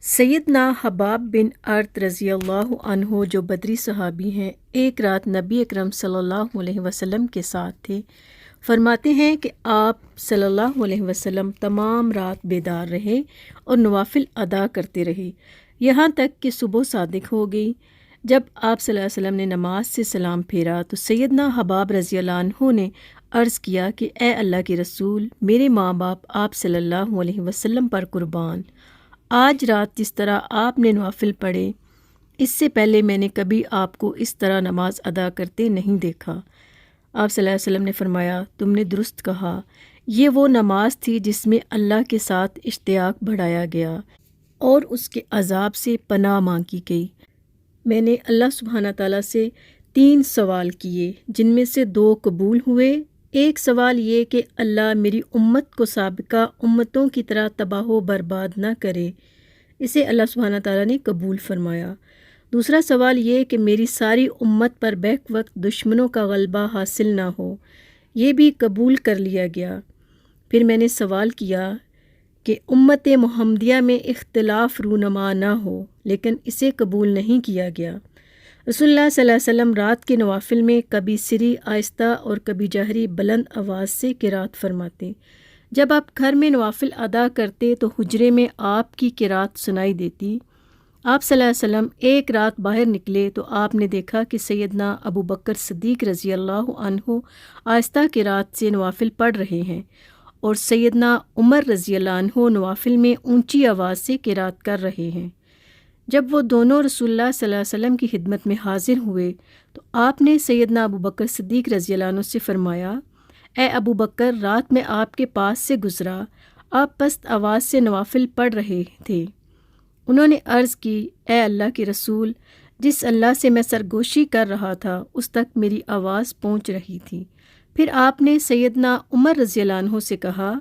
سیدنا حباب بن ارت رضی اللہ عنہ جو بدری صحابی ہیں، ایک رات نبی اکرم صلی اللہ علیہ وسلم کے ساتھ تھے۔ فرماتے ہیں کہ آپ صلی اللہ علیہ وسلم تمام رات بیدار رہے اور نوافل ادا کرتے رہے، یہاں تک کہ صبح صادق ہو گئی۔ جب آپ صلی اللہ علیہ وسلم نے نماز سے سلام پھیرا تو سیدنا حباب رضی اللہ عنہ نے عرض کیا کہ اے اللہ کے رسول، میرے ماں باپ آپ صلی اللہ علیہ وسلم پر قربان، آج رات جس طرح آپ نے نوافل پڑھے، اس سے پہلے میں نے کبھی آپ کو اس طرح نماز ادا کرتے نہیں دیکھا۔ آپ صلی اللہ علیہ وسلم نے فرمایا، تم نے درست کہا، یہ وہ نماز تھی جس میں اللہ کے ساتھ اشتیاق بڑھایا گیا اور اس کے عذاب سے پناہ مانگی گئی۔ میں نے اللہ سبحانہ تعالیٰ سے 3 سوال کیے، جن میں سے 2 قبول ہوئے۔ ایک سوال یہ کہ اللہ میری امت کو سابقہ امتوں کی طرح تباہ و برباد نہ کرے، اسے اللہ سبحانہ تعالیٰ نے قبول فرمایا۔ دوسرا سوال یہ کہ میری ساری امت پر بیک وقت دشمنوں کا غلبہ حاصل نہ ہو، یہ بھی قبول کر لیا گیا۔ پھر میں نے سوال کیا کہ امت محمدیہ میں اختلاف رونما نہ ہو، لیکن اسے قبول نہیں کیا گیا۔ رسول اللہ صلی اللہ علیہ وسلم رات کے نوافل میں کبھی سری آہستہ اور کبھی جہری بلند آواز سے قرات فرماتے۔ جب آپ گھر میں نوافل ادا کرتے تو حجرے میں آپ کی قرات سنائی دیتی۔ آپ صلی اللہ علیہ وسلم ایک رات باہر نکلے تو آپ نے دیکھا کہ سیدنا ابو بکر صدیق رضی اللہ عنہ آہستہ قرات سے نوافل پڑھ رہے ہیں اور سیدنا عمر رضی اللہ عنہ نوافل میں اونچی آواز سے قرات کر رہے ہیں۔ جب وہ دونوں رسول اللہ صلی اللہ علیہ وسلم کی خدمت میں حاضر ہوئے تو آپ نے سیدنا ابو بکر صدیق رضی اللہ عنہ سے فرمایا، اے ابو بکر، رات میں آپ کے پاس سے گزرا، آپ پست آواز سے نوافل پڑھ رہے تھے۔ انہوں نے عرض کی، اے اللہ کے رسول، جس اللہ سے میں سرگوشی کر رہا تھا اس تک میری آواز پہنچ رہی تھی۔ پھر آپ نے سیدنا عمر رضی اللہ عنہ سے کہا،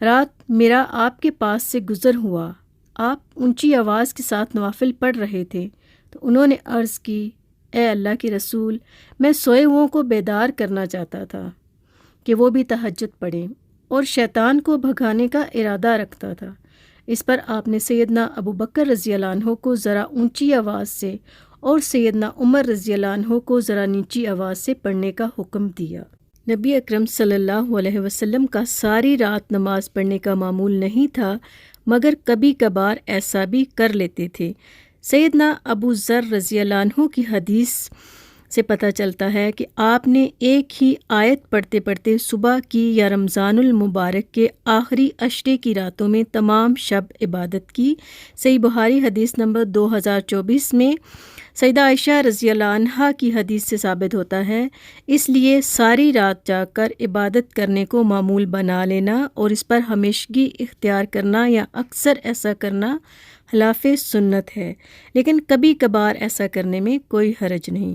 رات میرا آپ کے پاس سے گزر ہوا، آپ اونچی آواز کے ساتھ نوافل پڑھ رہے تھے۔ تو انہوں نے عرض کی، اے اللہ کے رسول، میں سوئے ہوئوں کو بیدار کرنا چاہتا تھا کہ وہ بھی تہجد پڑھیں، اور شیطان کو بھگانے کا ارادہ رکھتا تھا۔ اس پر آپ نے سیدنا ابو بکر رضی اللہ عنہ کو ذرا اونچی آواز سے اور سیدنا عمر رضی اللہ عنہ کو ذرا نیچی آواز سے پڑھنے کا حکم دیا۔ نبی اکرم صلی اللہ علیہ وسلم کا ساری رات نماز پڑھنے کا معمول نہیں تھا، مگر کبھی کبھار ایسا بھی کر لیتے تھے۔ سیدنا ابو ذر رضی اللہ عنہ کی حدیث سے پتہ چلتا ہے کہ آپ نے ایک ہی آیت پڑھتے پڑھتے صبح کی یا رمضان المبارک کے آخری عشرے کی راتوں میں تمام شب عبادت کی۔ صحیح بخاری حدیث نمبر 2024 میں سیدہ عائشہ رضی اللہ عنہا کی حدیث سے ثابت ہوتا ہے، اس لیے ساری رات جاگ کر عبادت کرنے کو معمول بنا لینا اور اس پر ہمیشگی اختیار کرنا یا اکثر ایسا کرنا خلاف سنت ہے، لیکن کبھی کبھار ایسا کرنے میں کوئی حرج نہیں۔